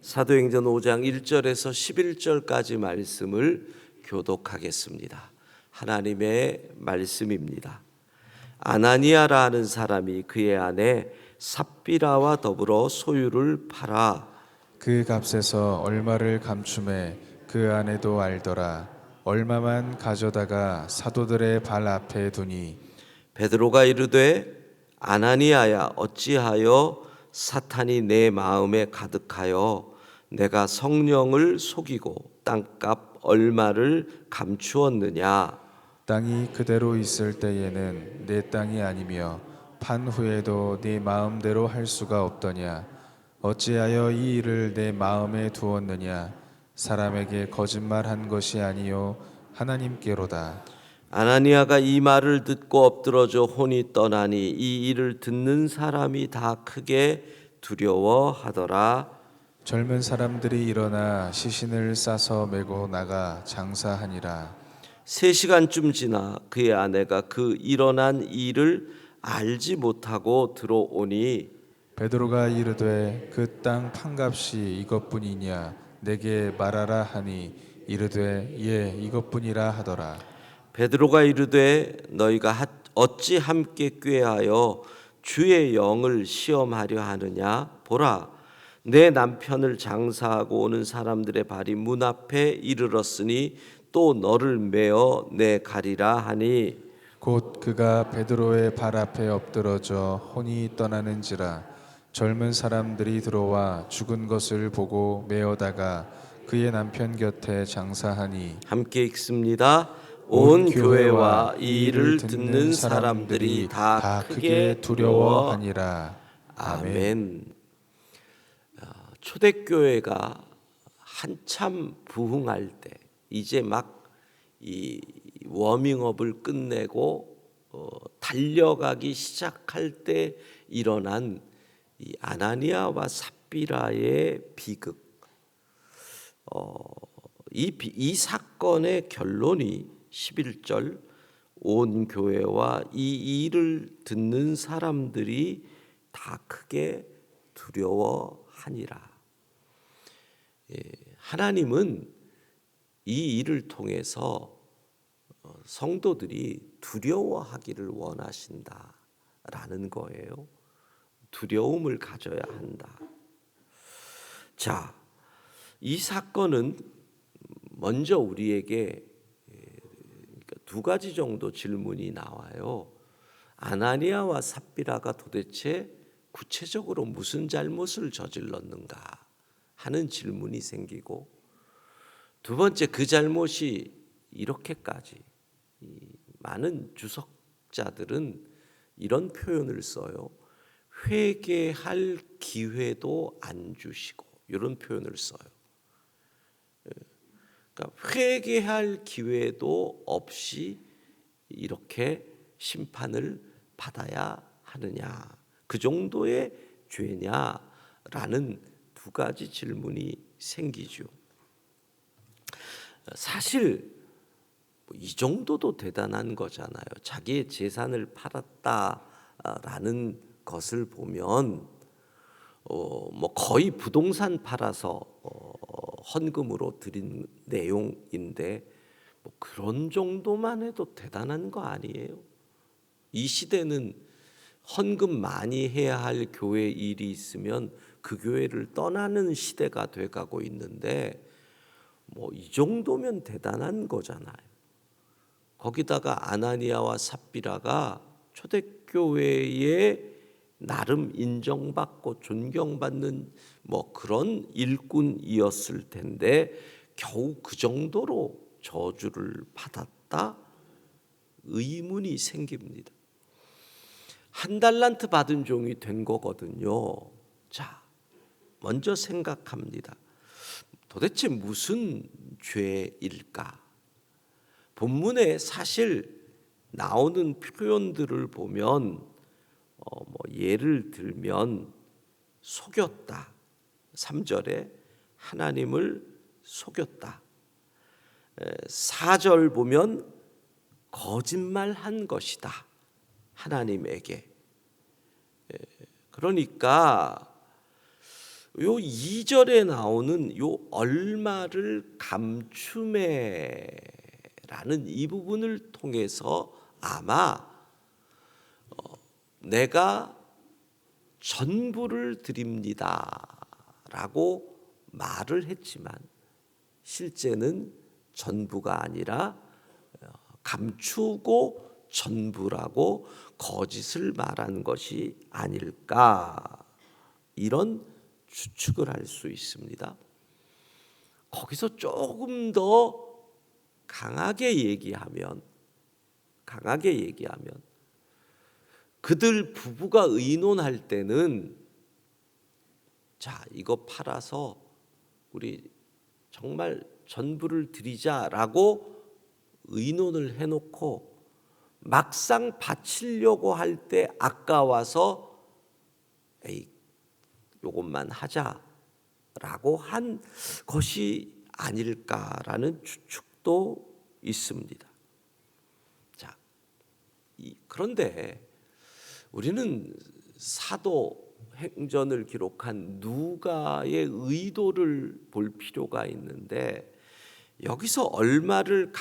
사도행전 5장 1절에서 11절까지 말씀을 교독하겠습니다. 하나님의 말씀입니다. 아나니아라 하는 사람이 그의 아내 삽비라와 더불어 소유를 팔아 그 값에서 얼마를 감춤해 그 아내도 알더라. 얼마만 가져다가 사도들의 발 앞에 두니 베드로가 이르되 아나니아야, 어찌하여 사탄이 내 마음에 가득하여 내가 성령을 속이고 땅값 얼마를 감추었느냐. 땅이 그대로 있을 때에는 내 땅이 아니며 판 후에도 네 마음대로 할 수가 없더냐. 어찌하여 이 일을 내 마음에 두었느냐. 사람에게 거짓말한 것이 아니요 하나님께로다. 아나니아가 이 말을 듣고 엎드러져 혼이 떠나니 이 일을 듣는 사람이 다 크게 두려워하더라. 젊은 사람들이 일어나 시신을 싸서 메고 나가 장사하니라. 3시간쯤 지나 그의 아내가 그 일어난 일을 알지 못하고 들어오니 베드로가 이르되 그 땅 판값이 이것뿐이냐 내게 말하라 하니 이르되 예 이것뿐이라 하더라. 베드로가 이르되 너희가 어찌 함께 꾀하여 주의 영을 시험하려 하느냐. 보라, 내 남편을 장사하고 오는 사람들의 발이 문 앞에 이르렀으니 또 너를 메어 내 가리라 하니 곧 그가 베드로의 발 앞에 엎드러져 혼이 떠나는지라. 젊은 사람들이 들어와 죽은 것을 보고 메어다가 그의 남편 곁에 장사하니. 함께 읽습니다. 온 교회와 이 일을 듣는 사람들이 다 크게 두려워하니라. 아멘. 초대교회가 한참 부흥할 때, 이제 막 이 워밍업을 끝내고 달려가기 시작할 때 일어난 이 아나니아와 삽비라의 비극. 이 사건의 결론이 11절, 온 교회와 이 일을 듣는 사람들이 다 크게 두려워하니라. 하나님은 이 일을 통해서 성도들이 두려워하기를 원하신다라는 거예요. 두려움을 가져야 한다. 자, 이 사건은 먼저 우리에게 두 가지 정도 질문이 나와요. 아나니아와 삽비라가 도대체 구체적으로 무슨 잘못을 저질렀는가 하는 질문이 생기고, 두 번째, 그 잘못이 이렇게까지, 많은 주석자들은 이런 표현을 써요. 회개할 기회도 안 주시고, 이런 표현을 써요. 그러니까 회개할 기회도 없이 이렇게 심판을 받아야 하느냐, 그 정도의 죄냐라는 두 가지 질문이 생기죠. 사실 이 정도도 대단한 거잖아요. 자기의 재산을 팔았다라는 것을 보면 뭐 거의 부동산 팔아서 헌금으로 드린 내용인데, 뭐 그런 정도만 해도 대단한 거 아니에요? 이 시대는 헌금 많이 해야 할 교회 일이 있으면 그 교회를 떠나는 시대가 돼가고 있는데, 뭐 이 정도면 대단한 거잖아요. 거기다가 아나니아와 삽비라가 초대교회에 나름 인정받고 존경받는 뭐 그런 일꾼이었을 텐데 겨우 그 정도로 저주를 받았다? 의문이 생깁니다. 1달란트 받은 종이 된 거거든요. 자, 먼저 생각합니다. 도대체 무슨 죄일까? 본문에 사실 나오는 표현들을 보면 뭐 예를 들면 속였다. 3절에 하나님을 속였다. 4절 보면 거짓말한 것이다. 하나님에게. 그러니까 요 2절에 나오는 요 얼마를 감추매라는 이 부분을 통해서 아마 내가 전부를 드립니다라고 말을 했지만 실제는 전부가 아니라 감추고 전부라고 거짓을 말한 것이 아닐까, 이런 추측을 할 수 있습니다. 거기서 조금 더 강하게 얘기하면 그들 부부가 의논할 때는 자, 이거 팔아서 우리 정말 전부를 드리자라고 의논을 해놓고 막상 바치려고 할 때 아까워서 에이, 요것만 하자라고 한 것이 아닐까라는 추측도 있습니다. 자, 그런데 우리는 사도행전을 기록한 누가의 의도를 볼 필요가 있는데, 여기서 얼마를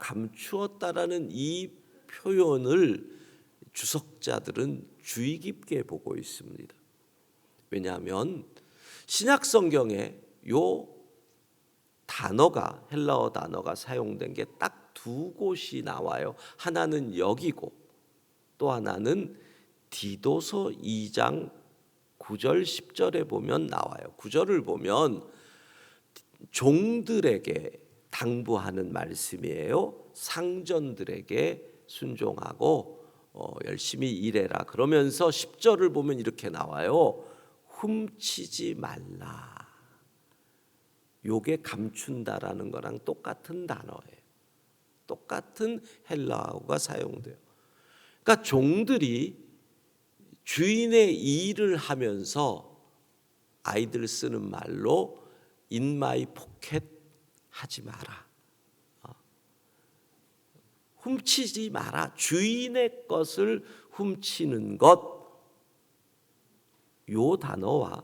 감추었다라는 이 표현을 주석자들은 주의 깊게 보고 있습니다. 왜냐하면 신약 성경에 요 단어가, 헬라어 단어가 사용된 게 딱 두 곳이 나와요. 하나는 여기고 또 하나는 디도서 2장 9절 10절에 보면 나와요. 9절을 보면 종들에게 당부하는 말씀이에요. 상전들에게 순종하고 열심히 일해라. 그러면서 10절을 보면 이렇게 나와요. 훔치지 말라. 요게 감춘다라는 거랑 똑같은 단어예요. 똑같은 헬라어가 사용돼요. 그러니까 종들이 주인의 일을 하면서 아이들 쓰는 말로 in my pocket 하지 마라. 훔치지 마라. 주인의 것을 훔치는 것, 요 단어와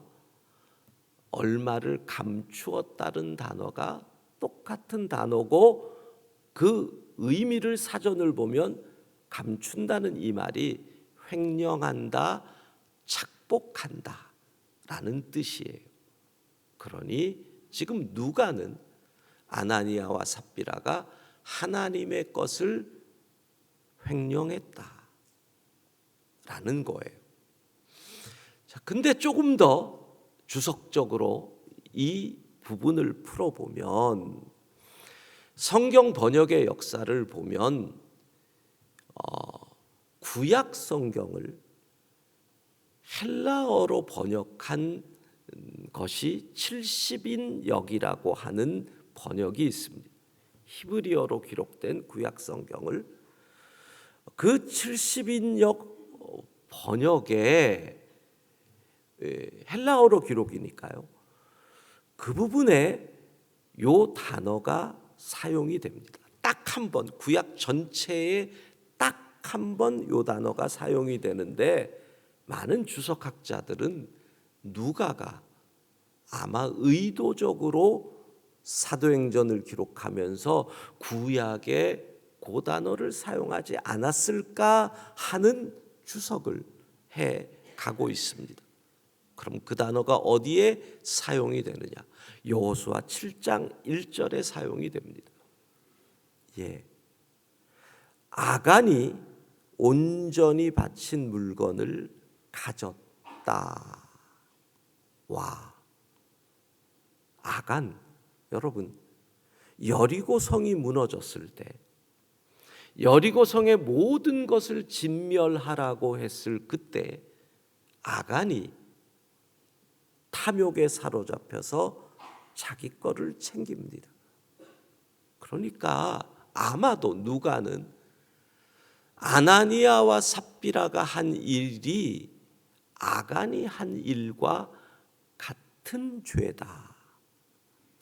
얼마를 감추었다는 단어가 똑같은 단어고, 그 의미를 사전을 보면 감춘다는 이 말이 횡령한다, 착복한다 라는 뜻이에요. 그러니 지금 누가는 아나니아와 삽비라가 하나님의 것을 횡령했다라는 거예요. 자, 근데 조금 더 주석적으로 이 부분을 풀어보면, 성경 번역의 역사를 보면 구약 성경을 헬라어로 번역한 것이 70인역이라고 하는 번역이 있습니다. 히브리어로 기록된 구약 성경을 그 70인역 번역에 헬라어로 기록이니까요. 그 부분에 요 단어가 사용이 됩니다. 딱 한 번, 구약 전체에 딱 한 번 요 단어가 사용이 되는데, 많은 주석학자들은 누가가 아마 의도적으로 사도행전을 기록하면서 구약에 그 단어를 사용하지 않았을까 하는 주석을 해 가고 있습니다. 그럼 그 단어가 어디에 사용이 되느냐? 여호수아 7장 1절에 사용이 됩니다. 아간이 온전히 바친 물건을 가졌다. 와, 아간, 여러분, 여리고 성이 무너졌을 때 여리고 성의 모든 것을 진멸하라고 했을 그때 아간이 탐욕에 사로잡혀서 자기 거를 챙깁니다. 그러니까 아마도 누가는 아나니아와 삽비라가 한 일이 아간이 한 일과 같은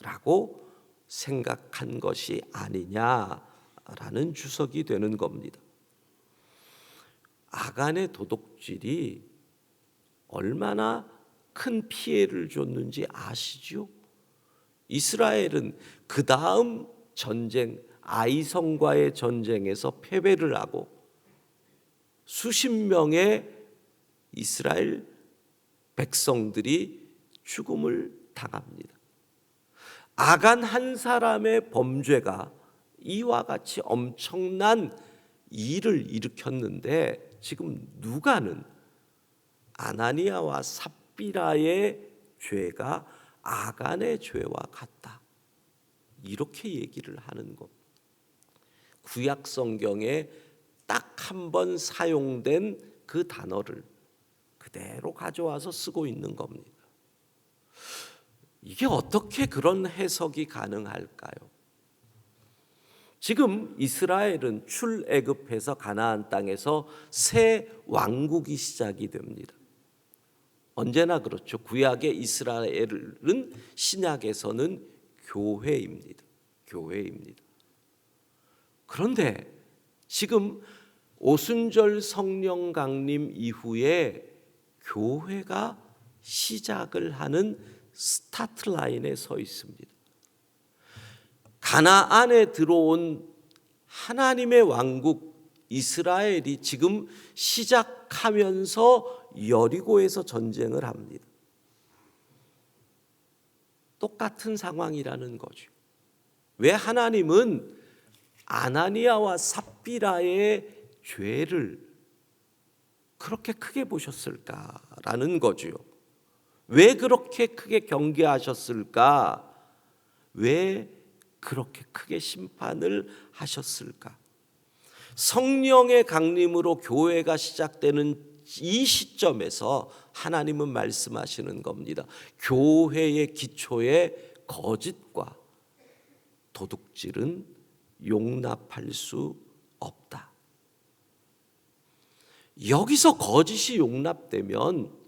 죄다라고 생각한 것이 아니냐라는 주석이 되는 겁니다. 아간의 도덕질이 얼마나 큰 피해를 줬는지 아시죠? 이스라엘은 그 다음 전쟁, 아이성과의 전쟁에서 패배를 하고 수십 명의 이스라엘 백성들이 죽음을 당합니다. 아간 한 사람의 범죄가 이와 같이 엄청난 일을 일으켰는데 지금 누가는 아나니아와 삽비라의 죄가 아간의 죄와 같다, 이렇게 얘기를 하는 것. 구약 성경에 딱 한 번 사용된 그 단어를 그대로 가져와서 쓰고 있는 겁니다. 이게 어떻게 그런 해석이 가능할까요? 지금 이스라엘은 출애굽해서 가나안 땅에서 새 왕국이 시작이 됩니다. 언제나 그렇죠. 구약의 이스라엘은 신약에서는 교회입니다. 교회입니다. 그런데 지금 오순절 성령 강림 이후에 교회가 시작을 하는 스타트 라인에 서 있습니다. 가나안에 들어온 하나님의 왕국 이스라엘이 지금 시작하면서 여리고에서 전쟁을 합니다. 똑같은 상황이라는 거죠. 왜 하나님은 아나니아와 삽비라의 죄를 그렇게 크게 보셨을까라는 거죠. 왜 그렇게 크게 경계하셨을까? 왜 그렇게 크게 심판을 하셨을까? 성령의 강림으로 교회가 시작되는 이 시점에서 하나님은 말씀하시는 겁니다. 교회의 기초에 거짓과 도둑질은 용납할 수 없다. 여기서 거짓이 용납되면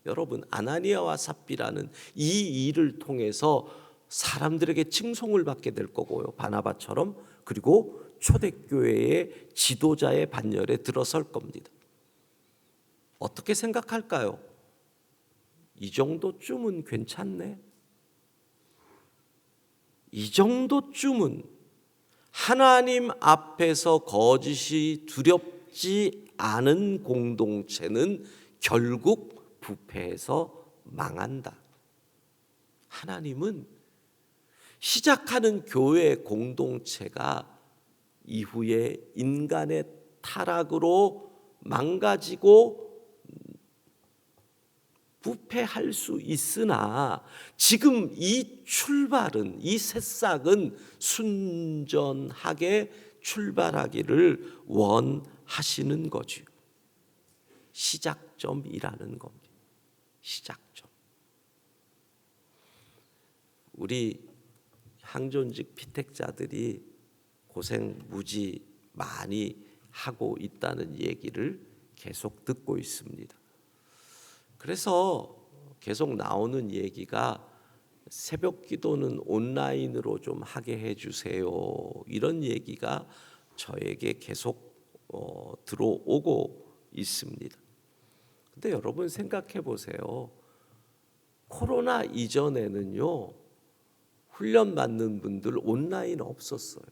여러분, 아나니아와 삽비라는 이 일을 통해서 사람들에게 칭송을 받게 될 거고요, 바나바처럼. 그리고 초대교회의 지도자의 반열에 들어설 겁니다. 어떻게 생각할까요? 이 정도쯤은 괜찮네. 이 정도쯤은 하나님 앞에서 거짓이 두렵지 않은 공동체는 결국 부패해서 망한다. 하나님은 시작하는 교회 공동체가 이후에 인간의 타락으로 망가지고 부패할 수 있으나 지금 이 출발은, 이 새싹은 순전하게 출발하기를 원하시는 거죠. 시작점이라는 겁니다. 시작점. 우리 항존직 피택자들이 고생 무지 많이 하고 있다는 얘기를 계속 듣고 있습니다. 그래서 계속 나오는 얘기가 새벽 기도는 온라인으로 좀 하게 해주세요, 이런 얘기가 저에게 계속 들어오고 있습니다. 근데 여러분 생각해 보세요. 코로나 이전에는요, 훈련 받는 분들 온라인 없었어요.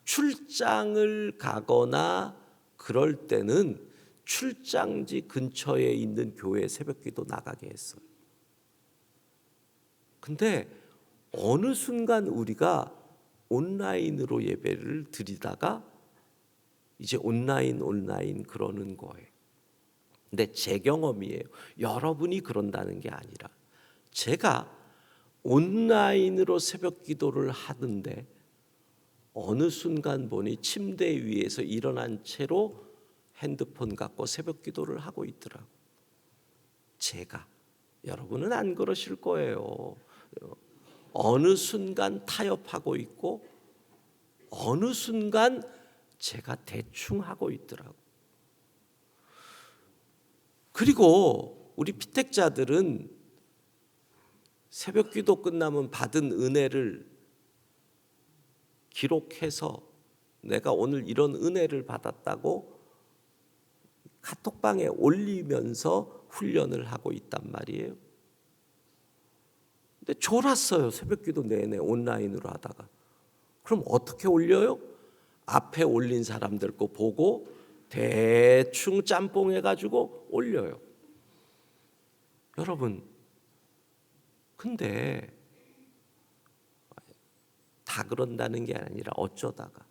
출장을 가거나 그럴 때는 출장지 근처에 있는 교회 새벽기도 나가게 했어요. 근데 어느 순간 우리가 온라인으로 예배를 드리다가 이제 온라인 그러는 거예요. 근데 제 경험이에요. 여러분이 그런다는 게 아니라 제가 온라인으로 새벽 기도를 하는데 어느 순간 보니 침대 위에서 일어난 채로 핸드폰 갖고 새벽 기도를 하고 있더라고. 제가. 여러분은 안 그러실 거예요. 어느 순간 타협하고 있고 어느 순간 제가 대충 하고 있더라고. 그리고 우리 피택자들은 새벽 기도 끝나면 받은 은혜를 기록해서 내가 오늘 이런 은혜를 받았다고 카톡방에 올리면서 훈련을 하고 있단 말이에요. 근데 졸았어요. 새벽기도 내내 온라인으로 하다가. 그럼 어떻게 올려요? 앞에 올린 사람들 거 보고 대충 짬뽕해가지고 올려요. 여러분, 근데 다 그런다는 게 아니라 어쩌다가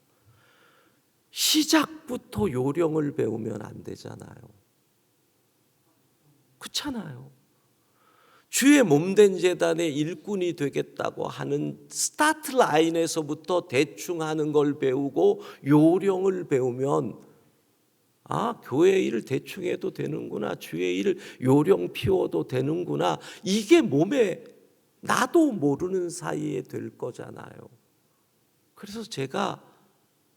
시작부터 요령을 배우면 안 되잖아요. 그렇잖아요. 주의 몸된 재단의 일꾼이 되겠다고 하는 스타트 라인에서부터 대충 하는 걸 배우고 요령을 배우면 교회 일을 대충 해도 되는구나, 주의 일을 요령 피워도 되는구나, 이게 몸에 나도 모르는 사이에 될 거잖아요. 그래서 제가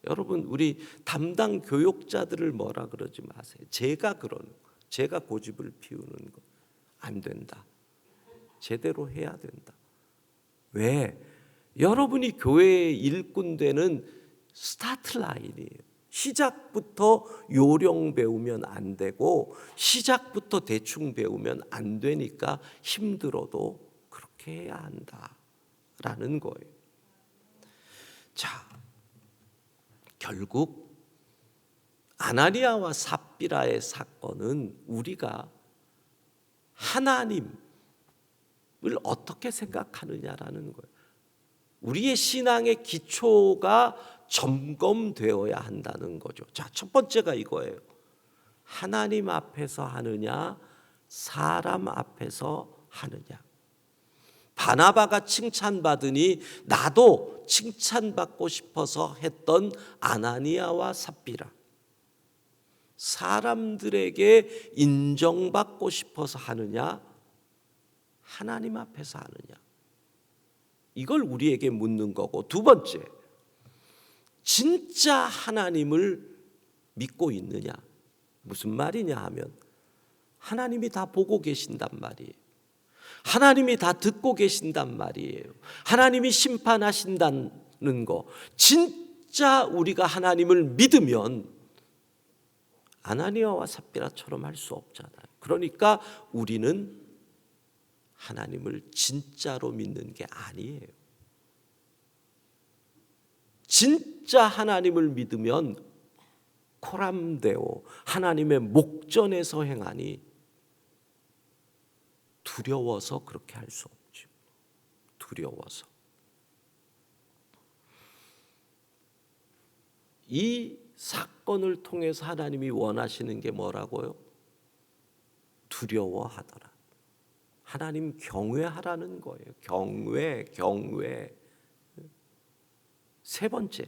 여러분, 우리 담당 교육자들을 뭐라 그러지 마세요. 제가 고집을 피우는 거 안 된다. 제대로 해야 된다. 왜? 여러분이 교회의 일꾼 되는 스타트 라인이에요. 시작부터 요령 배우면 안 되고 시작부터 대충 배우면 안 되니까 힘들어도 그렇게 해야 한다라는 거예요. 자, 결국 아나니아와 삽비라의 사건은 우리가 하나님을 어떻게 생각하느냐라는 거예요. 우리의 신앙의 기초가 점검되어야 한다는 거죠. 자, 첫 번째가 이거예요. 하나님 앞에서 하느냐, 사람 앞에서 하느냐. 바나바가 칭찬받으니 나도 칭찬받고 싶어서 했던 아나니아와 삽비라. 사람들에게 인정받고 싶어서 하느냐, 하나님 앞에서 하느냐. 이걸 우리에게 묻는 거고, 두 번째, 진짜 하나님을 믿고 있느냐. 무슨 말이냐 하면 하나님이 다 보고 계신단 말이에요. 하나님이 다 듣고 계신단 말이에요. 하나님이 심판하신다는 거. 진짜 우리가 하나님을 믿으면 아나니아와 삽비라처럼 할 수 없잖아요. 그러니까 우리는 하나님을 진짜로 믿는 게 아니에요. 진짜 하나님을 믿으면 코람데오, 하나님의 목전에서 행하니 두려워서 그렇게 할 수 없죠. 두려워서. 이 사건을 통해서 하나님이 원하시는 게 뭐라고요? 두려워하더라. 하나님 경외하라는 거예요. 경외. 세 번째,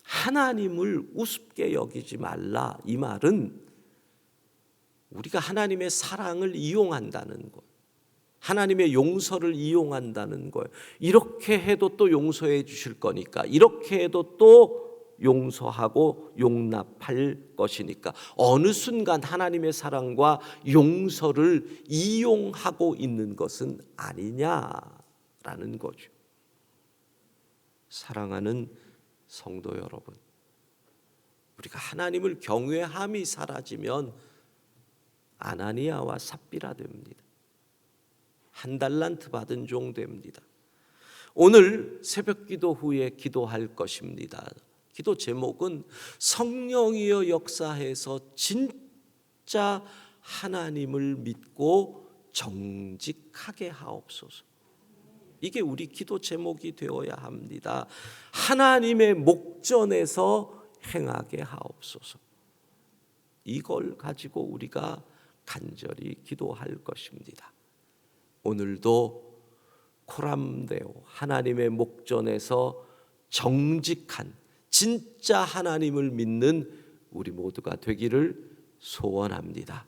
하나님을 우습게 여기지 말라. 이 말은 우리가 하나님의 사랑을 이용한다는 것, 하나님의 용서를 이용한다는 거예요. 이렇게 해도 또 용서해 주실 거니까, 이렇게 해도 또 용서하고 용납할 것이니까, 어느 순간 하나님의 사랑과 용서를 이용하고 있는 것은 아니냐라는 거죠. 사랑하는 성도 여러분, 우리가 하나님을 경외함이 사라지면 아나니아와 삽비라 됩니다. 한 달란트 받은 종 됩니다. 오늘 새벽기도 후에 기도할 것입니다. 기도 제목은 성령이여 역사해서 진짜 하나님을 믿고 정직하게 하옵소서. 이게 우리 기도 제목이 되어야 합니다. 하나님의 목전에서 행하게 하옵소서. 이걸 가지고 우리가 간절히 기도할 것입니다. 오늘도 코람데오, 하나님의 목전에서 정직한 진짜 하나님을 믿는 우리 모두가 되기를 소원합니다.